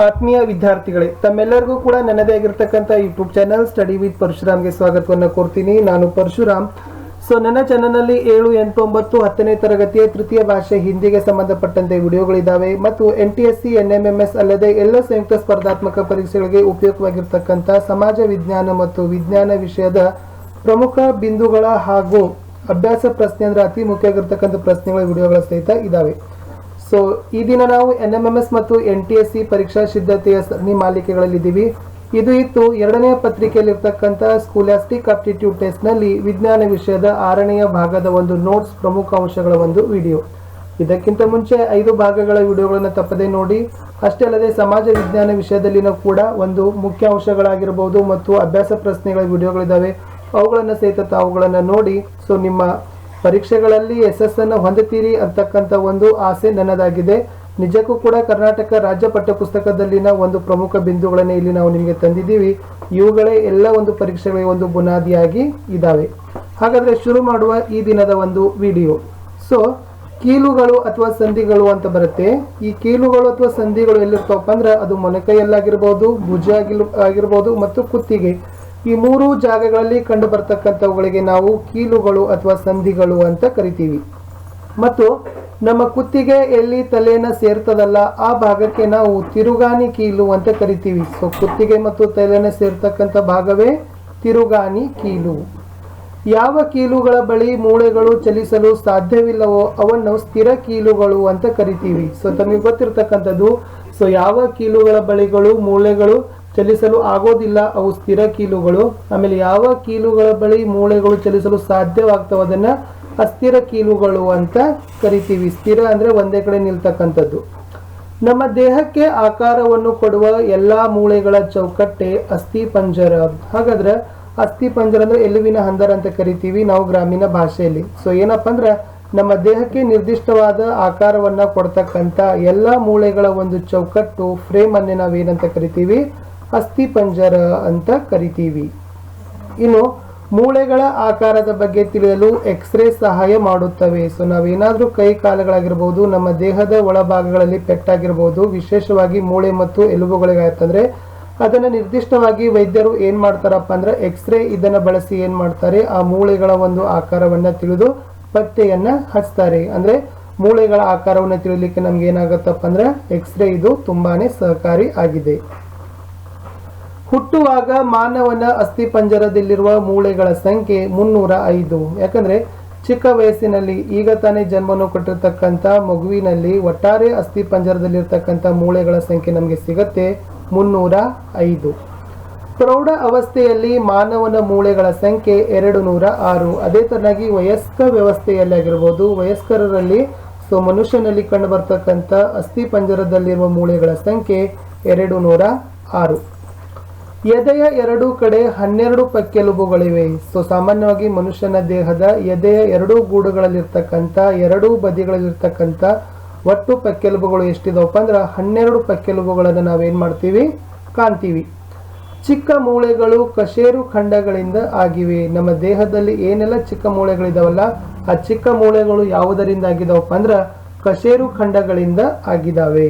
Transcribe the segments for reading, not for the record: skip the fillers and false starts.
ಆತ್ಮೀಯ ವಿದ್ಯಾರ್ಥಿಗಳೇ, ತಮ್ಮೆಲ್ಲರಿಗೂ ಕೂಡ ನನ್ನದೇ ಆಗಿರತಕ್ಕಂಥ ಯೂಟ್ಯೂಬ್ ಚಾನಲ್ ಸ್ಟಡಿ ವಿತ್ ಪರಶುರಾಮ್ಗೆ ಸ್ವಾಗತವನ್ನು ಕೋರ್ತೀನಿ. ನಾನು ಪರಶುರಾಮ್. ನನ್ನ ಚಾನಲ್ನಲ್ಲಿ 7, 8, 9, 10ನೇ ತರಗತಿಯ ತೃತೀಯ ಭಾಷೆ ಹಿಂದಿಗೆ ಸಂಬಂಧಪಟ್ಟಂತೆ ವಿಡಿಯೋಗಳಿದ್ದಾವೆ ಮತ್ತು NTSC, NMMS ಅಲ್ಲದೆ ಎಲ್ಲ ಸಂಯುಕ್ತ ಸ್ಪರ್ಧಾತ್ಮಕ ಪರೀಕ್ಷೆಗಳಿಗೆ ಉಪಯುಕ್ತವಾಗಿರ್ತಕ್ಕಂಥ ಸಮಾಜ ವಿಜ್ಞಾನ ಮತ್ತು ವಿಜ್ಞಾನ ವಿಷಯದ ಪ್ರಮುಖ ಬಿಂದುಗಳ ಹಾಗೂ ಅಭ್ಯಾಸ ಪ್ರಶ್ನೆ ಅಂದರೆ ಅತಿ ಮುಖ್ಯ ಆಗಿರ್ತಕ್ಕಂಥ ಪ್ರಶ್ನೆಗಳ ವಿಡಿಯೋಗಳ ಸಹಿತ ಇದ್ದಾವೆ. ಈ ದಿನ ನಾವು NMMS ಮತ್ತು NTSC ಪರೀಕ್ಷಾ ಸಿದ್ಧತೆಯ ಸರಣಿ ಮಾಲಿಕೆಗಳಲ್ಲಿದ್ದೀವಿ. ಇದು ಇತ್ತು 2ನೇ ಪತ್ರಿಕೆಯಲ್ಲಿರ್ತಕ್ಕಂಥ ಸ್ಕೂಲಾಸ್ಟಿಕ್ ಆಪ್ಟಿಟ್ಯೂಡ್ ಟೆಸ್ಟ್ ನಲ್ಲಿ ವಿಜ್ಞಾನ ವಿಷಯದ 6ನೇ ಭಾಗದ ಒಂದು ನೋಟ್ಸ್ ಪ್ರಮುಖ ಅಂಶಗಳ ಒಂದು ವಿಡಿಯೋ. ಇದಕ್ಕಿಂತ ಮುಂಚೆ 5 ಭಾಗಗಳ ವಿಡಿಯೋಗಳನ್ನು ತಪ್ಪದೆ ನೋಡಿ. ಅಷ್ಟೇ ಅಲ್ಲದೆ ಸಮಾಜ ವಿಜ್ಞಾನ ವಿಷಯದಲ್ಲಿನ ಕೂಡ ಒಂದು ಮುಖ್ಯ ಅಂಶಗಳಾಗಿರಬಹುದು ಮತ್ತು ಅಭ್ಯಾಸ ಪ್ರಶ್ನೆಗಳ ವಿಡಿಯೋಗಳಿದ್ದಾವೆ, ಅವುಗಳನ್ನು ಸಹಿತ ತಾವುಗಳನ್ನು ನೋಡಿ ನಿಮ್ಮ ಪರೀಕ್ಷೆಗಳಲ್ಲಿ ಯಶಸ್ಸನ್ನು ಹೊಂದುತ್ತೀರಿ ಅಂತಕ್ಕಂಥ ಒಂದು ಆಸೆ ನನ್ನದಾಗಿದೆ. ನಿಜಕ್ಕೂ ಕೂಡ ಕರ್ನಾಟಕ ರಾಜ್ಯ ಪಠ್ಯಪುಸ್ತಕದಲ್ಲಿನ ಒಂದು ಪ್ರಮುಖ ಬಿಂದುಗಳನ್ನೇ ಇಲ್ಲಿ ನಾವು ನಿಮಗೆ ತಂದಿದ್ದೀವಿ. ಇವುಗಳೇ ಎಲ್ಲ ಒಂದು ಪರೀಕ್ಷೆಗಳಿಗೆ ಒಂದು ಬುನಾದಿಯಾಗಿ ಇದ್ದಾವೆ. ಹಾಗಾದರೆ ಶುರು ಮಾಡುವ ಈ ದಿನದ ಒಂದು ವಿಡಿಯೋ. ಕೀಲುಗಳು ಅಥವಾ ಸಂಧಿಗಳು ಅಂತ ಬರುತ್ತೆ. ಈ ಕೀಲುಗಳು ಅಥವಾ ಸಂಧಿಗಳು ಎಲ್ಲಿರ್ತಾವಪ್ಪ ಅಂದ್ರೆ ಅದು ಮೊಣಕೈಯಲ್ಲಾಗಿರ್ಬೋದು, ಭುಜ ಆಗಿರ್ಬೋದು ಮತ್ತು ಕುತ್ತಿಗೆ. ಈ 3 ಜಾಗಗಳಲ್ಲಿ ಕಂಡು ಬರ್ತಕ್ಕಂಥವುಗಳಿಗೆ ನಾವು ಕೀಲುಗಳು ಅಥವಾ ಸಂಧಿಗಳು ಅಂತ ಕರಿತೀವಿ. ಮತ್ತು ನಮ್ಮ ಕುತ್ತಿಗೆ ಎಲ್ಲಿ ತಲೆಯನ್ನು ಸೇರ್ತದಲ್ಲ ಆ ಭಾಗಕ್ಕೆ ನಾವು ತಿರುಗಾಣಿ ಕೀಲು ಅಂತ ಕರಿತೀವಿ. ಕುತ್ತಿಗೆ ಮತ್ತು ತಲೆಯನ್ನು ಸೇರ್ತಕ್ಕಂಥ ಭಾಗವೇ ತಿರುಗಾಣಿ ಕೀಲು. ಯಾವ ಕೀಲುಗಳ ಬಳಿ ಮೂಳೆಗಳು ಚಲಿಸಲು ಸಾಧ್ಯವಿಲ್ಲವೋ ಅವನ್ನು ಸ್ಥಿರ ಕೀಲುಗಳು ಅಂತ ಕರಿತೀವಿ. ತಮಗೆ ಗೊತ್ತಿರ್ತಕ್ಕಂಥದ್ದು ಯಾವ ಕೀಲುಗಳ ಬಳಿಗಳು ಮೂಳೆಗಳು ಚಲಿಸಲು ಆಗೋದಿಲ್ಲ ಅವು ಸ್ಥಿರ ಕೀಲುಗಳು. ಆಮೇಲೆ ಯಾವ ಕೀಲುಗಳ ಬಳಿ ಮೂಳೆಗಳು ಚಲಿಸಲು ಸಾಧ್ಯವಾಗ್ತವೆ ಅದನ್ನ ಅಸ್ಥಿರ ಕೀಲುಗಳು ಅಂತ ಕರಿತೀವಿ. ಸ್ಥಿರ ಅಂದ್ರೆ ಒಂದೇ ಕಡೆ ನಿಲ್ತಕ್ಕಂಥದ್ದು. ನಮ್ಮ ದೇಹಕ್ಕೆ ಆಕಾರವನ್ನು ಕೊಡುವ ಎಲ್ಲಾ ಮೂಳೆಗಳ ಚೌಕಟ್ಟೆ ಅಸ್ಥಿ ಪಂಜರ. ಹಾಗಾದ್ರೆ ಅಸ್ಥಿ ಪಂಜರ ಅಂದ್ರೆ ಎಲುವಿನ ಹಂದರ ಅಂತ ಕರಿತೀವಿ ನಾವು ಗ್ರಾಮೀಣ ಭಾಷೆಯಲ್ಲಿ. ಏನಪ್ಪಾ ಅಂದ್ರೆ ನಮ್ಮ ದೇಹಕ್ಕೆ ನಿರ್ದಿಷ್ಟವಾದ ಆಕಾರವನ್ನ ಕೊಡ್ತಕ್ಕಂಥ ಎಲ್ಲಾ ಮೂಳೆಗಳ ಒಂದು ಚೌಕಟ್ಟು ಫ್ರೇಮ್ ಅನ್ನೇ ನಾವೇನಂತ ಕರಿತೀವಿ, ಅಸ್ಥಿ ಪಂಜರ ಅಂತ ಕರಿತೀವಿ. ಇನ್ನು ಮೂಳೆಗಳ ಆಕಾರದ ಬಗ್ಗೆ ತಿಳಿಯಲು ಎಕ್ಸ್ರೇ ಸಹಾಯ ಮಾಡುತ್ತವೆ. ನಾವೇನಾದ್ರೂ ಕೈ ಕಾಲುಗಳಾಗಿರ್ಬೋದು, ನಮ್ಮ ದೇಹದ ಒಳಭಾಗಗಳಲ್ಲಿ ಪೆಟ್ಟಾಗಿರ್ಬೋದು, ವಿಶೇಷವಾಗಿ ಮೂಳೆ ಮತ್ತು ಎಲುಬುಗಳಿಗಾಯ್ತಂದ್ರೆ ಅದನ್ನ ನಿರ್ದಿಷ್ಟವಾಗಿ ವೈದ್ಯರು ಏನ್ ಮಾಡ್ತಾರಪ್ಪ ಅಂದ್ರೆ ಎಕ್ಸ್ರೇ ಇದನ್ನ ಬಳಸಿ ಏನ್ ಮಾಡ್ತಾರೆ, ಆ ಮೂಳೆಗಳ ಒಂದು ಆಕಾರವನ್ನ ತಿಳಿದು ಪತ್ತೆಯನ್ನ ಹಚ್ತಾರೆ. ಅಂದ್ರೆ ಮೂಳೆಗಳ ಆಕಾರವನ್ನ ತಿಳಿಲಿಕ್ಕೆ ನಮ್ಗೆ ಏನಾಗತ್ತಪ್ಪ ಅಂದ್ರೆ ಎಕ್ಸ್ರೇ ಇದು ತುಂಬಾನೇ ಸಹಕಾರಿ ಆಗಿದೆ. ಹುಟ್ಟುವಾಗ ಮಾನವನ ಅಸ್ಥಿ ಪಂಜರದಲ್ಲಿರುವ ಮೂಳೆಗಳ ಸಂಖ್ಯೆ 305. ಯಾಕಂದ್ರೆ ಚಿಕ್ಕ ವಯಸ್ಸಿನಲ್ಲಿ ಈಗ ತಾನೇ ಜನ್ಮವನ್ನು ಕೊಟ್ಟಿರ್ತಕ್ಕಂಥ ಮಗುವಿನಲ್ಲಿ ಒಟ್ಟಾರೆ ಅಸ್ಥಿ ಪಂಜರದಲ್ಲಿರ್ತಕ್ಕಂಥ ಮೂಳೆಗಳ ಸಂಖ್ಯೆ ನಮಗೆ ಸಿಗತ್ತೆ 305. ಪ್ರೌಢ ಅವಸ್ಥೆಯಲ್ಲಿ ಮಾನವನ ಮೂಳೆಗಳ ಸಂಖ್ಯೆ 206. ಅದೇ ತರನಾಗಿ ವಯಸ್ಕ ವ್ಯವಸ್ಥೆಯಲ್ಲಿ ಆಗಿರ್ಬೋದು, ವಯಸ್ಕರಲ್ಲಿ ಮನುಷ್ಯನಲ್ಲಿ ಕಂಡು ಬರ್ತಕ್ಕಂಥ ಅಸ್ಥಿ ಪಂಜರದಲ್ಲಿರುವ ಮೂಳೆಗಳ ಸಂಖ್ಯೆ 206. ಎದೆಯ 2 ಕಡೆ 12 ಪಕ್ಕೆಲುಬುಗಳಿವೆ. ಸಾಮಾನ್ಯವಾಗಿ ಮನುಷ್ಯನ ದೇಹದ ಎದೆಯ 2 ಗೂಡುಗಳಲ್ಲಿರ್ತಕ್ಕಂಥ 2 ಬದಿಗಳಲ್ಲಿರ್ತಕ್ಕಂಥ ಒಟ್ಟು ಪಕ್ಕೆಲುಬುಗಳು ಎಷ್ಟಿದಾವಪ್ಪ ಅಂದ್ರೆ 12 ಪಕ್ಕೆಲುಬುಗಳನ್ನು ನಾವೇನ್ ಮಾಡ್ತೀವಿ, ಕಾಣ್ತೀವಿ. ಚಿಕ್ಕ ಮೂಳೆಗಳು ಕಶೇರು ಖಂಡಗಳಿಂದ ಆಗಿವೆ. ನಮ್ಮ ದೇಹದಲ್ಲಿ ಏನೆಲ್ಲ ಚಿಕ್ಕ ಮೂಳೆಗಳಿದಾವಲ್ಲ ಆ ಚಿಕ್ಕ ಮೂಳೆಗಳು ಯಾವುದರಿಂದ ಆಗಿದಾವಪ್ಪ ಅಂದ್ರೆ ಕಶೇರು ಖಂಡಗಳಿಂದ ಆಗಿದಾವೆ.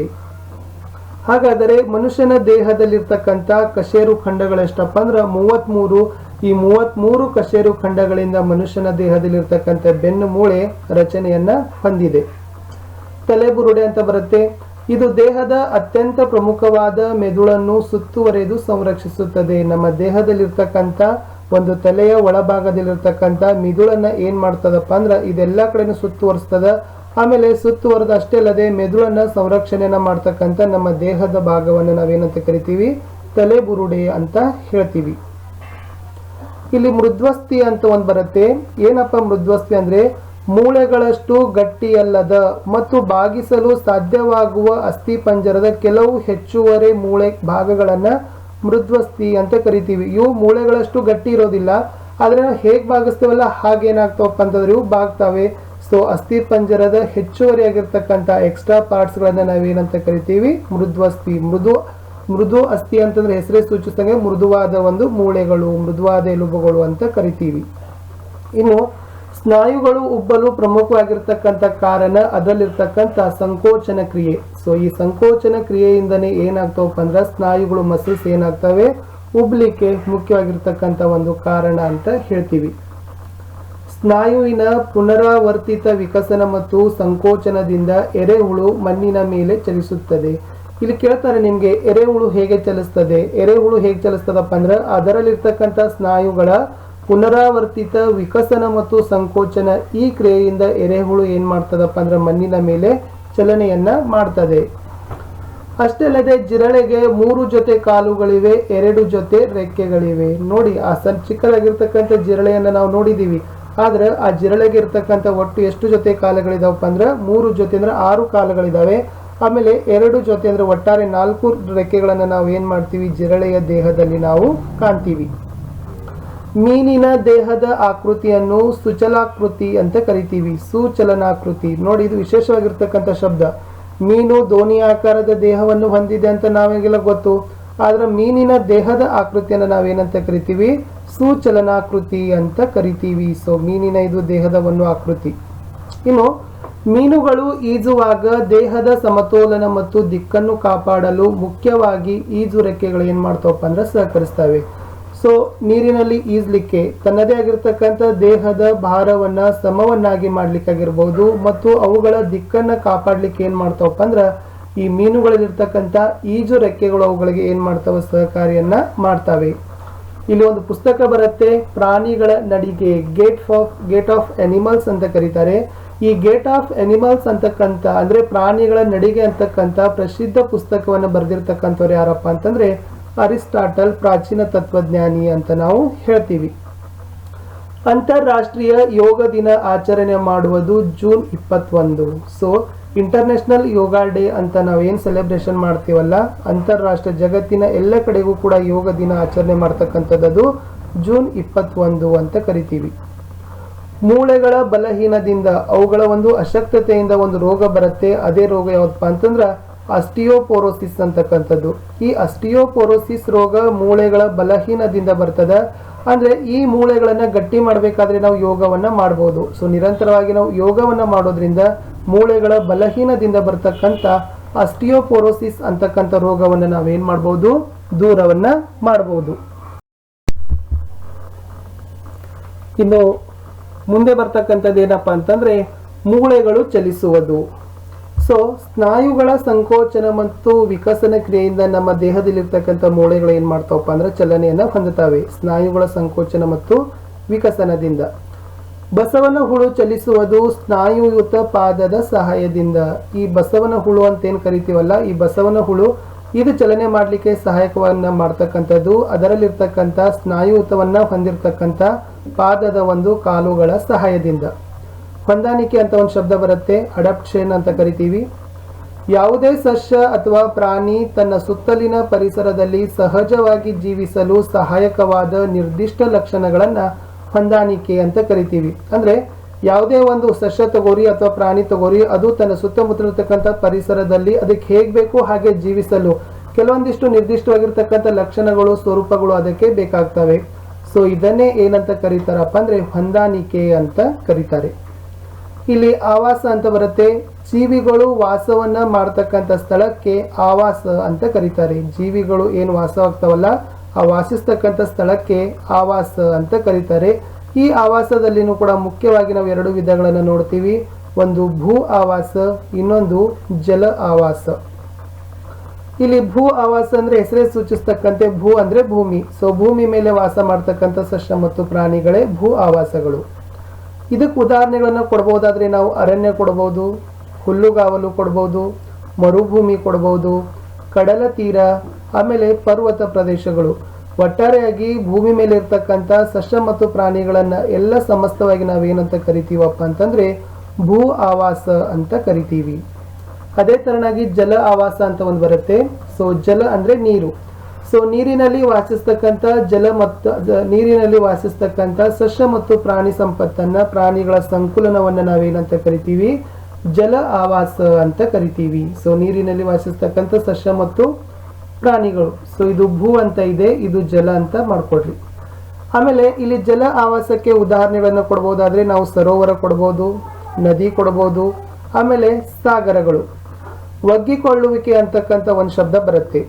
ಹಾಗಾದರೆ ಮನುಷ್ಯನ ದೇಹದಲ್ಲಿರ್ತಕ್ಕಂಥ ಕಶೇರು ಖಂಡಗಳೆಷ್ಟಪ್ಪ ಅಂದ್ರೆ 33. ಈ 33 ಕಶೇರು ಖಂಡಗಳಿಂದ ಮನುಷ್ಯನ ದೇಹದಲ್ಲಿರ್ತಕ್ಕಂಥ ಬೆನ್ನು ಮೂಳೆ ರಚನೆಯನ್ನ ಹೊಂದಿದೆ. ತಲೆಬುರುಡೆ ಅಂತ ಬರುತ್ತೆ. ಇದು ದೇಹದ ಅತ್ಯಂತ ಪ್ರಮುಖವಾದ ಮೆದುಳನ್ನು ಸುತ್ತುವರೆದು ಸಂರಕ್ಷಿಸುತ್ತದೆ. ನಮ್ಮ ದೇಹದಲ್ಲಿರ್ತಕ್ಕಂಥ ಒಂದು ತಲೆಯ ಒಳಭಾಗದಲ್ಲಿರ್ತಕ್ಕಂಥ ಮಿದುಳನ್ನ ಏನ್ ಮಾಡ್ತದಪ್ಪ ಅಂದ್ರೆ ಇದೆಲ್ಲ ಕಡೆನೂ ಸುತ್ತುವರಿಸ್ತದ. ಆಮೇಲೆ ಸುತ್ತುವರೆದ ಅಷ್ಟೇ ಅಲ್ಲದೆ ಮೆದುಳನ್ನ ಸಂರಕ್ಷಣೆಯನ್ನ ಮಾಡ್ತಕ್ಕಂಥ ನಮ್ಮ ದೇಹದ ಭಾಗವನ್ನು ನಾವೇನಂತ ಕರಿತೀವಿ, ತಲೆಬುರುಡೆ ಅಂತ ಹೇಳ್ತೀವಿ. ಇಲ್ಲಿ ಮೃದ್ವಸ್ಥಿ ಅಂತ ಒಂದು ಬರುತ್ತೆ. ಏನಪ್ಪ ಮೃದ್ವಸ್ಥಿ ಅಂದ್ರೆ ಮೂಳೆಗಳಷ್ಟು ಗಟ್ಟಿಯಲ್ಲದ ಮತ್ತು ಬಾಗಿಸಲು ಸಾಧ್ಯವಾಗುವ ಅಸ್ಥಿ ಪಂಜರದ ಕೆಲವು ಹೆಚ್ಚುವರಿ ಮೂಳೆ ಭಾಗಗಳನ್ನ ಮೃದ್ವಸ್ಥಿ ಅಂತ ಕರಿತೀವಿ. ಇವು ಮೂಳೆಗಳಷ್ಟು ಗಟ್ಟಿ ಇರೋದಿಲ್ಲ, ಆದ್ರೆ ನಾವು ಹೇಗೆ ಬಾಗಿಸ್ತೇವಲ್ಲ ಹಾಗೇನಾಗ್ತಾವಪ್ಪ ಅಂತಂದ್ರೆ ಇವು ಬಾಗ್ತಾವೆ. ಅಸ್ಥಿ ಪಂಜರದ ಹೆಚ್ಚುವರಿಯಾಗಿರ್ತಕ್ಕಂಥ ಎಕ್ಸ್ಟ್ರಾ ಪಾರ್ಟ್ಸ್ ಗಳನ್ನ ನಾವೇನಂತ ಕರಿತೀವಿ, ಮೃದ್ವಸ್ಥಿ. ಮೃದು ಅಸ್ಥಿ ಅಂತಂದ್ರೆ ಹೆಸರೇ ಸೂಚಿಸಿದಂಗೆ ಮೃದುವಾದ ಒಂದು ಮೂಳೆಗಳು, ಮೃದುವಾದ ಎಲುಬುಗಳು ಅಂತ ಕರಿತೀವಿ. ಇನ್ನು ಸ್ನಾಯುಗಳು ಉಬ್ಬಲು ಪ್ರಮುಖವಾಗಿರ್ತಕ್ಕಂಥ ಕಾರಣ ಅದರಲ್ಲಿರ್ತಕ್ಕಂಥ ಸಂಕೋಚನ ಕ್ರಿಯೆ. ಸೊ ಈ ಸಂಕೋಚನ ಕ್ರಿಯೆಯಿಂದನೇ ಏನಾಗ್ತವಪ್ಪ ಅಂದ್ರೆ ಸ್ನಾಯುಗಳು ಮಸಲ್ಸ್ ಏನಾಗ್ತವೆ, ಉಬ್ಲಿಕ್ಕೆ ಮುಖ್ಯವಾಗಿರ್ತಕ್ಕಂಥ ಒಂದು ಕಾರಣ ಅಂತ ಹೇಳ್ತೀವಿ. ಸ್ನಾಯುವಿನ ಪುನರಾವರ್ತಿತ ವಿಕಸನ ಮತ್ತು ಸಂಕೋಚನದಿಂದ ಎರೆಹುಳು ಮಣ್ಣಿನ ಮೇಲೆ ಚಲಿಸುತ್ತದೆ. ಇಲ್ಲಿ ಕೇಳ್ತಾರೆ ನಿಮ್ಗೆ ಎರೆಹುಳು ಹೇಗೆ ಚಲಿಸ್ತದೆ. ಎರೆಹುಳು ಹೇಗೆ ಚಲಿಸ್ತದಪ್ಪ ಅಂದ್ರೆ ಅದರಲ್ಲಿರ್ತಕ್ಕಂಥ ಸ್ನಾಯುಗಳ ಪುನರಾವರ್ತಿತ ವಿಕಸನ ಮತ್ತು ಸಂಕೋಚನ ಈ ಕ್ರಿಯೆಯಿಂದ ಎರೆಹುಳು ಏನ್ ಮಾಡ್ತದಪ್ಪ ಅಂದ್ರೆ ಮಣ್ಣಿನ ಮೇಲೆ ಚಲನೆಯನ್ನ ಮಾಡ್ತದೆ. ಅಷ್ಟೇ ಅಲ್ಲದೆ ಜಿರಳೆಗೆ 3 ಜೊತೆ ಕಾಲುಗಳಿವೆ, 2 ಜೊತೆ ರೆಕ್ಕೆಗಳಿವೆ. ನೋಡಿ ಆ ಚಿಕ್ಕದಾಗಿರ್ತಕ್ಕಂಥ ಜಿರಳೆಯನ್ನ ನಾವು ನೋಡಿದೀವಿ. ಆದ್ರೆ ಆ ಜಿರಳೆಗೆ ಇರ್ತಕ್ಕಂಥ ಒಟ್ಟು ಎಷ್ಟು ಜೊತೆ ಕಾಲುಗಳಿದಾವಪ್ಪ ಅಂದ್ರೆ 3 ಜೊತೆ ಅಂದ್ರೆ 6 ಕಾಲುಗಳಿದಾವೆ. ಆಮೇಲೆ 2 ಜೊತೆ ಅಂದ್ರೆ ಒಟ್ಟಾರೆ 4 ರೆಕ್ಕೆಗಳನ್ನ ನಾವು ಏನ್ ಮಾಡ್ತೀವಿ, ಜಿರಳೆಯ ದೇಹದಲ್ಲಿ ನಾವು ಕಾಣ್ತೀವಿ. ಮೀನಿನ ದೇಹದ ಆಕೃತಿಯನ್ನು ಸುಚಲಾಕೃತಿ ಅಂತ ಕರಿತೀವಿ. ಸುಚಲನಾಕೃತಿ ನೋಡಿ, ಇದು ವಿಶೇಷವಾಗಿರ್ತಕ್ಕಂಥ ಶಬ್ದ. ಮೀನು ದೋಣಿ ಆಕಾರದ ದೇಹವನ್ನು ಹೊಂದಿದೆ ಅಂತ ನಾವೆಲ್ಲ ಗೊತ್ತು. ಆದ್ರೆ ಮೀನಿನ ದೇಹದ ಆಕೃತಿಯನ್ನು ನಾವೇನಂತ ಕರಿತೀವಿ, ಸುಚಲನಾಕೃತಿ ಅಂತ ಕರಿತೀವಿ. ಸೊ ಮೀನಿನ ಇದು ದೇಹದ ಒಂದು ಆಕೃತಿ. ಇನ್ನು ಮೀನುಗಳು ಈಜುವಾಗ ದೇಹದ ಸಮತೋಲನ ಮತ್ತು ದಿಕ್ಕನ್ನು ಕಾಪಾಡಲು ಮುಖ್ಯವಾಗಿ ಈಜು ರೆಕ್ಕೆಗಳು ಏನ್ ಮಾಡ್ತಾವಪ್ಪ ಅಂದ್ರೆ ಸಹಕರಿಸ್ತವೆ. ಸೊ ನೀರಿನಲ್ಲಿ ಈಜ್ಲಿಕ್ಕೆ ತನ್ನದೇ ಆಗಿರ್ತಕ್ಕಂಥ ದೇಹದ ಭಾರವನ್ನ ಸಮವನ್ನಾಗಿ ಮಾಡ್ಲಿಕ್ಕಾಗಿರ್ಬಹುದು ಮತ್ತು ಅವುಗಳ ದಿಕ್ಕನ್ನ ಕಾಪಾಡ್ಲಿಕ್ಕೆ ಏನ್ ಮಾಡ್ತಾವಪ್ಪ ಅಂದ್ರ ಈ ಮೀನುಗಳಲ್ಲಿರ್ತಕ್ಕಂಥ ಈಜು ರೆಕ್ಕೆಗಳು ಅವುಗಳಿಗೆ ಏನ್ ಮಾಡ್ತಾವ, ಸಹಕಾರಿಯನ್ನ ಮಾಡ್ತವೆ. ಇಲ್ಲಿ ಒಂದು ಪುಸ್ತಕ ಬರುತ್ತೆ, ಪ್ರಾಣಿಗಳ ನಡಿಗೆ, ಗೇಟ್ ಆಫ್ ಅನಿಮಲ್ಸ್ ಅಂತ ಕರೀತಾರೆ. ಈ ಗೇಟ್ ಆಫ್ ಅನಿಮಲ್ಸ್ ಅಂತಕ್ಕಂಥ ಅಂದ್ರೆ ಪ್ರಾಣಿಗಳ ನಡಿಗೆ ಅಂತಕ್ಕಂಥ ಪ್ರಸಿದ್ಧ ಪುಸ್ತಕವನ್ನು ಬರೆದಿರ್ತಕ್ಕಂಥವ್ರು ಯಾರಪ್ಪ ಅಂತಂದ್ರೆ ಅರಿಸ್ಟಾಟಲ್, ಪ್ರಾಚೀನ ತತ್ವಜ್ಞಾನಿ ಅಂತ ನಾವು ಹೇಳ್ತೀವಿ. ಅಂತಾರಾಷ್ಟ್ರೀಯ ಯೋಗ ದಿನ ಆಚರಣೆ ಮಾಡುವುದು ಜೂನ್ 21. ಸೊ ಇಂಟರ್ನ್ಯಾಷನಲ್ ಯೋಗ ಡೇ ಅಂತ ನಾವೇನ್ ಸೆಲೆಬ್ರೇಷನ್ ಮಾಡ್ತೀವಲ್ಲ, ಅಂತಾರಾಷ್ಟ್ರೀಯ ಜಗತ್ತಿನ ಎಲ್ಲ ಕಡೆಗೂ ಕೂಡ ಯೋಗ ದಿನ ಆಚರಣೆ ಮಾಡ್ತಕ್ಕಂಥದ್ದು ಜೂನ್ 21 ಅಂತ ಕರಿತೀವಿ. ಮೂಳೆಗಳ ಬಲಹೀನದಿಂದ ಅವುಗಳ ಒಂದು ಅಶಕ್ತತೆಯಿಂದ ಒಂದು ರೋಗ ಬರುತ್ತೆ. ಅದೇ ರೋಗ ಯಾವತ್ತಪ್ಪ ಅಂತಂದ್ರ ಆಸ್ಟಿಯೋಪೋರೋಸಿಸ್ ಅಂತಕ್ಕಂಥದ್ದು. ಈ ಆಸ್ಟಿಯೋಪೋರೋಸಿಸ್ ರೋಗ ಮೂಳೆಗಳ ಬಲಹೀನದಿಂದ ಬರ್ತದ. ಅಂದ್ರೆ ಈ ಮೂಳೆಗಳನ್ನ ಗಟ್ಟಿ ಮಾಡಬೇಕಾದ್ರೆ ನಾವು ಯೋಗವನ್ನ ಮಾಡಬಹುದು. ಸೊ ನಿರಂತರವಾಗಿ ನಾವು ಯೋಗವನ್ನ ಮಾಡೋದ್ರಿಂದ ಮೂಳೆಗಳ ಬಲಹೀನದಿಂದ ಬರ್ತಕ್ಕಂಥ ಆಸ್ಟಿಯೋಪೋರೋಸಿಸ್ ಅಂತಕ್ಕಂಥ ರೋಗವನ್ನ ನಾವೇನ್ ಮಾಡಬಹುದು, ದೂರವನ್ನ ಮಾಡಬಹುದು. ಇನ್ನು ಮುಂದೆ ಬರ್ತಕ್ಕಂಥದ್ದು ಏನಪ್ಪಾ ಅಂತಂದ್ರೆ ಮೂಳೆಗಳು ಚಲಿಸುವುದು. ಸೊ ಸ್ನಾಯುಗಳ ಸಂಕೋಚನ ಮತ್ತು ವಿಕಸನ ಕ್ರಿಯೆಯಿಂದ ನಮ್ಮ ದೇಹದಲ್ಲಿರ್ತಕ್ಕಂಥ ಮೂಳೆಗಳು ಏನ್ ಮಾಡ್ತಾವಪ್ಪ ಅಂದ್ರೆ ಚಲನೆಯನ್ನ ಹೊಂದುತ್ತವೆ, ಸ್ನಾಯುಗಳ ಸಂಕೋಚನ ಮತ್ತು ವಿಕಸನದಿಂದ. ಬಸವನ ಹುಳು ಚಲಿಸುವುದು ಸ್ನಾಯುಯುತ ಪಾದದ ಸಹಾಯದಿಂದ. ಈ ಬಸವನ ಹುಳು ಅಂತ ಏನ್ ಕರಿತೀವಲ್ಲ, ಈ ಬಸವನ ಹುಳು ಇದು ಚಲನೆ ಮಾಡ್ಲಿಕ್ಕೆ ಸಹಾಯಕವನ್ನ ಮಾಡ್ತಕ್ಕಂಥದ್ದು ಅದರಲ್ಲಿರ್ತಕ್ಕಂಥ ಸ್ನಾಯುಯುತವನ್ನ ಹೊಂದಿರತಕ್ಕಂಥ ಪಾದದ ಒಂದು ಕಾಲುಗಳ ಸಹಾಯದಿಂದ. ಹೊಂದಾಣಿಕೆ ಅಂತ ಒಂದು ಶಬ್ದ ಬರುತ್ತೆ, ಅಡಾಪ್ಟೇಷನ್ ಅಂತ ಕರಿತೀವಿ. ಯಾವುದೇ ಸಸ್ಯ ಅಥವಾ ಪ್ರಾಣಿ ತನ್ನ ಸುತ್ತಲಿನ ಪರಿಸರದಲ್ಲಿ ಸಹಜವಾಗಿ ಜೀವಿಸಲು ಸಹಾಯಕವಾದ ನಿರ್ದಿಷ್ಟ ಲಕ್ಷಣಗಳನ್ನ ಹೊಂದಾಣಿಕೆ ಅಂತ ಕರಿತೀವಿ. ಅಂದ್ರೆ ಯಾವುದೇ ಒಂದು ಸಸ್ಯ ತಗೋರಿ ಅಥವಾ ಪ್ರಾಣಿ ತಗೋರಿ, ಅದು ತನ್ನ ಸುತ್ತಮುತ್ತಲಿರ್ತಕ್ಕಂಥ ಪರಿಸರದಲ್ಲಿ ಅದಕ್ಕೆ ಹೇಗ್ ಬೇಕು ಹಾಗೆ ಜೀವಿಸಲು ಕೆಲವೊಂದಿಷ್ಟು ನಿರ್ದಿಷ್ಟವಾಗಿರ್ತಕ್ಕಂಥ ಲಕ್ಷಣಗಳು, ಸ್ವರೂಪಗಳು ಅದಕ್ಕೆ ಬೇಕಾಗ್ತವೆ. ಸೊ ಇದನ್ನೇ ಏನಂತ ಕರೀತಾರಪ್ಪ ಅಂದ್ರೆ ಹೊಂದಾಣಿಕೆ ಅಂತ ಕರೀತಾರೆ. ಇಲ್ಲಿ ಆವಾಸ ಅಂತ ಬರುತ್ತೆ. ಜೀವಿಗಳು ವಾಸವನ್ನ ಮಾಡ್ತಕ್ಕಂಥ ಸ್ಥಳಕ್ಕೆ ಆವಾಸ ಅಂತ ಕರೀತಾರೆ. ಜೀವಿಗಳು ಏನು ವಾಸವಾಗ್ತಾವಲ್ಲ ಆ ವಾಸಿಸ್ತಕ್ಕಂಥ ಸ್ಥಳಕ್ಕೆ ಆವಾಸ ಅಂತ ಕರೀತಾರೆ. ಈ ಆವಾಸದಲ್ಲಿನೂ ಕೂಡ ಮುಖ್ಯವಾಗಿ ನಾವು 2 ವಿಧಗಳನ್ನು ನೋಡ್ತೀವಿ. ಒಂದು ಭೂ ಆವಾಸ, ಇನ್ನೊಂದು ಜಲ ಆವಾಸ. ಇಲ್ಲಿ ಭೂ ಆವಾಸ ಅಂದ್ರೆ ಹೆಸರೇ ಸೂಚಿಸ್ತಕ್ಕಂತೆ ಭೂ ಅಂದ್ರೆ ಭೂಮಿ. ಸೊ ಭೂಮಿ ಮೇಲೆ ವಾಸ ಮಾಡ್ತಕ್ಕಂಥ ಸಸ್ಯ ಮತ್ತು ಪ್ರಾಣಿಗಳೇ ಭೂ ಆವಾಸಗಳು. ಇದಕ್ಕೆ ಉದಾಹರಣೆಗಳನ್ನ ಕೊಡಬಹುದಾದ್ರೆ ನಾವು ಅರಣ್ಯ ಕೊಡಬಹುದು, ಹುಲ್ಲುಗಾವಲು ಕೊಡಬಹುದು, ಮರುಭೂಮಿ ಕೊಡಬಹುದು, ಕಡಲ ತೀರ, ಆಮೇಲೆ ಪರ್ವತ ಪ್ರದೇಶಗಳು. ಒಟ್ಟಾರೆಯಾಗಿ ಭೂಮಿ ಮೇಲೆ ಇರ್ತಕ್ಕಂಥ ಸಸ್ಯ ಮತ್ತು ಪ್ರಾಣಿಗಳನ್ನ ಎಲ್ಲ ಸಮಸ್ತವಾಗಿ ನಾವೇನಂತ ಕರಿತೀವಪ್ಪ ಅಂತಂದ್ರೆ ಭೂ ಆವಾಸ ಅಂತ ಕರಿತೀವಿ. ಅದೇ ತರನಾಗಿ ಜಲ ಆವಾಸ ಅಂತ ಒಂದು ಬರುತ್ತೆ. ಸೊ ಜಲ ಅಂದ್ರೆ ನೀರು. ಸೊ ನೀರಿನಲ್ಲಿ ವಾಸಿಸ್ತಕ್ಕಂಥ ಸಸ್ಯ ಮತ್ತು ಪ್ರಾಣಿ ಸಂಪತ್ತನ್ನ, ಪ್ರಾಣಿಗಳ ಸಂಕುಲನವನ್ನ ನಾವೇನಂತ ಕರಿತೀವಿ, ಜಲ ಆವಾಸ ಅಂತ ಕರಿತೀವಿ. ಸೊ ನೀರಿನಲ್ಲಿ ವಾಸಿಸ್ತಕ್ಕಂಥ ಸಸ್ಯ ಮತ್ತು ಪ್ರಾಣಿಗಳು. ಸೊ ಇದು ಭೂ ಅಂತ ಇದೆ, ಇದು ಜಲ ಅಂತ ಮಾಡ್ಕೊಡ್ರಿ. ಆಮೇಲೆ ಇಲ್ಲಿ ಜಲ ಆವಾಸಕ್ಕೆ ಉದಾಹರಣೆಗಳನ್ನು ಕೊಡ್ಬೋದಾದ್ರೆ ನಾವು ಸರೋವರ ಕೊಡ್ಬೋದು, ನದಿ ಕೊಡ್ಬೋದು, ಆಮೇಲೆ ಸಾಗರಗಳು. ಒಗ್ಗಿಕೊಳ್ಳುವಿಕೆ ಅಂತಕ್ಕಂಥ ಒಂದು ಶಬ್ದ ಬರುತ್ತೆ.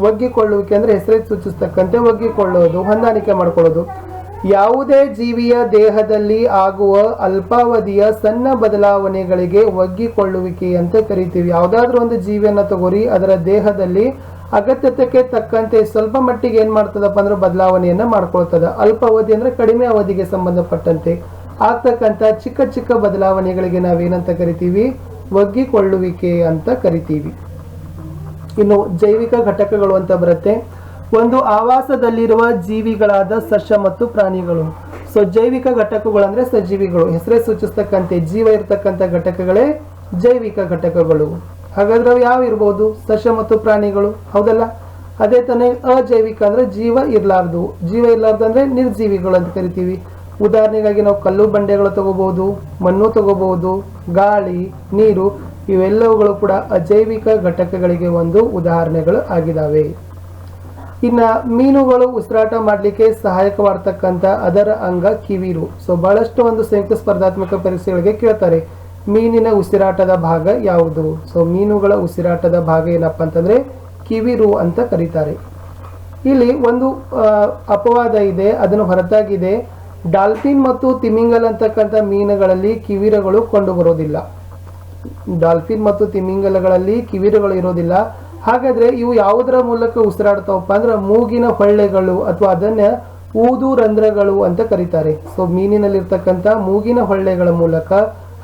ಒಗ್ಗಿಕೊಳ್ಳುವಿಕೆ ಅಂದ್ರೆ ಹೆಸರೇ ಸೂಚಿಸ್ತಕ್ಕಂತೆ ಒಗ್ಗಿಕೊಳ್ಳೋದು, ಹೊಂದಾಣಿಕೆ ಮಾಡ್ಕೊಳ್ಳೋದು. ಯಾವುದೇ ಜೀವಿಯ ದೇಹದಲ್ಲಿ ಆಗುವ ಅಲ್ಪಾವಧಿಯ ಸಣ್ಣ ಬದಲಾವಣೆಗಳಿಗೆ ಒಗ್ಗಿಕೊಳ್ಳುವಿಕೆ ಅಂತ ಕರಿತೀವಿ. ಯಾವುದಾದ್ರೂ ಒಂದು ಜೀವಿಯನ್ನ ತಗೋರಿ, ಅದರ ದೇಹದಲ್ಲಿ ಅಗತ್ಯತೆಗೆ ತಕ್ಕಂತೆ ಸ್ವಲ್ಪ ಮಟ್ಟಿಗೆ ಏನ್ ಮಾಡ್ತದಪ್ಪ ಅಂದ್ರೆ ಬದಲಾವಣೆಯನ್ನ ಮಾಡ್ಕೊಳ್ತದ. ಅಲ್ಪಾವಧಿ ಅಂದ್ರೆ ಕಡಿಮೆ ಅವಧಿಗೆ ಸಂಬಂಧಪಟ್ಟಂತೆ ಆಗ್ತಕ್ಕಂಥ ಚಿಕ್ಕ ಚಿಕ್ಕ ಬದಲಾವಣೆಗಳಿಗೆ ನಾವೇನಂತ ಕರಿತೀವಿ? ಒಗ್ಗಿಕೊಳ್ಳುವಿಕೆ ಅಂತ ಕರಿತೀವಿ. ಇನ್ನು ಜೈವಿಕ ಘಟಕಗಳು ಅಂತ ಬರುತ್ತೆ. ಒಂದು ಆವಾಸದಲ್ಲಿರುವ ಜೀವಿಗಳಾದ ಸಸ್ಯ ಮತ್ತು ಪ್ರಾಣಿಗಳು. ಸೊ ಜೈವಿಕ ಘಟಕಗಳು ಅಂದ್ರೆ ಸಜೀವಿಗಳು, ಹೆಸರೇ ಸೂಚಿಸ್ತಕ್ಕಂತೆ ಜೀವ ಇರತಕ್ಕಂಥ ಘಟಕಗಳೇ ಜೈವಿಕ ಘಟಕಗಳು. ಹಾಗಾದ್ರೆ ಅವು ಯಾವ ಇರ್ಬೋದು? ಸಸ್ಯ ಮತ್ತು ಪ್ರಾಣಿಗಳು, ಹೌದಲ್ಲ? ಅದೇ ತಾನೇ ಅಜೈವಿಕ ಅಂದ್ರೆ ಜೀವ ಇರ್ಲಾರ್ದು. ಜೀವ ಇರ್ಲಾರ್ದು ಅಂದ್ರೆ ನಿರ್ಜೀವಿಗಳು ಅಂತ ಕರಿತೀವಿ. ಉದಾಹರಣೆಗಾಗಿ ನಾವು ಕಲ್ಲು ಬಂಡೆಗಳು ತಗೋಬಹುದು, ಮಣ್ಣು ತಗೋಬಹುದು, ಗಾಳಿ, ನೀರು, ಇವೆಲ್ಲವುಗಳು ಕೂಡ ಅಜೈವಿಕ ಘಟಕಗಳಿಗೆ ಒಂದು ಉದಾಹರಣೆಗಳು ಆಗಿದಾವೆ. ಇನ್ನ ಮೀನುಗಳು ಉಸಿರಾಟ ಮಾಡಲಿಕ್ಕೆ ಸಹಾಯಕವಾಗ್ತಕ್ಕಂಥ ಅದರ ಅಂಗ ಕಿವಿರು. ಸೊ ಬಹಳಷ್ಟು ಒಂದು ಸಂಯುಕ್ತ ಸ್ಪರ್ಧಾತ್ಮಕ ಪರೀಕ್ಷೆಗಳಿಗೆ ಕೇಳ್ತಾರೆ, ಮೀನಿನ ಉಸಿರಾಟದ ಭಾಗ ಯಾವುದು? ಸೊ ಮೀನುಗಳ ಉಸಿರಾಟದ ಭಾಗ ಏನಪ್ಪಾ ಅಂತಂದ್ರೆ ಕಿವಿರು ಅಂತ ಕರೀತಾರೆ. ಇಲ್ಲಿ ಒಂದು ಅಪವಾದ ಇದೆ, ಅದನ್ನು ಹೊರತಾಗಿದೆ. ಡಾಲ್ಫಿನ್ ಮತ್ತು ತಿಮಿಂಗಲ ಅಂತಕ್ಕಂಥ ಮೀನುಗಳಲ್ಲಿ ಕಿವಿರಗಳು ಕಂಡು ಬರೋದಿಲ್ಲ. ಡಾಲ್ಫಿನ್ ಮತ್ತು ತಿಮಿಂಗಲಗಳಲ್ಲಿ ಕಿವಿರಗಳು ಇರೋದಿಲ್ಲ. ಹಾಗಾದ್ರೆ ಇವು ಯಾವುದರ ಮೂಲಕ ಉಸಿರಾಡ್ತಾವಪ್ಪ ಅಂದ್ರೆ ಮೂಗಿನ ಹೊಳ್ಳೆಗಳು ಅಥವಾ ಅದನ್ನ ಊದು ರಂಧ್ರಗಳು ಅಂತ ಕರೀತಾರೆ. ಸೊ ಮೀನಿನಲ್ಲಿರ್ತಕ್ಕಂಥ ಮೂಗಿನ ಹೊಳ್ಳೆಗಳ ಮೂಲಕ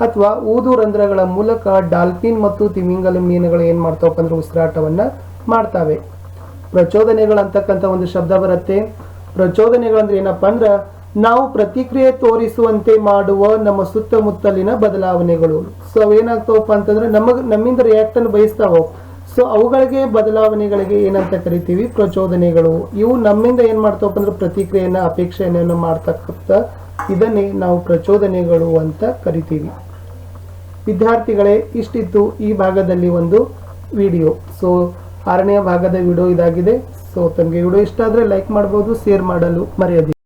ಅಥವಾ ಊದು ರಂಧ್ರಗಳ ಮೂಲಕ ಡಾಲ್ಫಿನ್ ಮತ್ತು ತಿಮಿಂಗಲ ಮೀನುಗಳು ಏನ್ ಮಾಡ್ತಾವಪ್ಪ ಅಂದ್ರೆ ಉಸಿರಾಟವನ್ನ ಮಾಡ್ತಾವೆ. ಪ್ರಚೋದನೆಗಳಂತಕ್ಕಂಥ ಒಂದು ಶಬ್ದ ಬರುತ್ತೆ. ಪ್ರಚೋದನೆಗಳಂದ್ರೆ ಏನಪ್ಪಾ ಅಂದ್ರ ನಾವು ಪ್ರತಿಕ್ರಿಯೆ ತೋರಿಸುವಂತೆ ಮಾಡುವ ನಮ್ಮ ಸುತ್ತಮುತ್ತಲಿನ ಬದಲಾವಣೆಗಳು. ಸೊ ಅವೇನಾಗ್ತಾವಪ್ಪ ಅಂತಂದ್ರೆ ನಮ್ಮಿಂದ ರಿಯಾಕ್ಟ್ ಅನ್ನು ಬಯಸ್ತಾವ. ಸೊ ಅವುಗಳಿಗೆ ಬದಲಾವಣೆಗಳಿಗೆ ಏನಂತ ಕರಿತೀವಿ? ಪ್ರಚೋದನೆಗಳು. ಇವು ನಮ್ಮಿಂದ ಏನ್ ಮಾಡ್ತಾವಪ್ಪ ಅಂದ್ರೆ ಪ್ರತಿಕ್ರಿಯೆಯನ್ನ ಅಪೇಕ್ಷೆಯನ್ನ ಮಾಡ್ತಕ್ಕಂಥ ಇದನ್ನೇ ನಾವು ಪ್ರಚೋದನೆಗಳು ಅಂತ ಕರಿತೀವಿ. ವಿದ್ಯಾರ್ಥಿಗಳೇ, ಇಷ್ಟಿತ್ತು ಈ ಭಾಗದಲ್ಲಿ ಒಂದು ವಿಡಿಯೋ. ಸೊ 6ನೇ ಭಾಗದ ವಿಡಿಯೋ ಇದಾಗಿದೆ. ಸೊ ತಮಗೆ ವಿಡಿಯೋ ಇಷ್ಟ ಆದ್ರೆ ಲೈಕ್ ಮಾಡಬಹುದು, ಶೇರ್ ಮಾಡಲು ಮರೆಯದಿರಿ.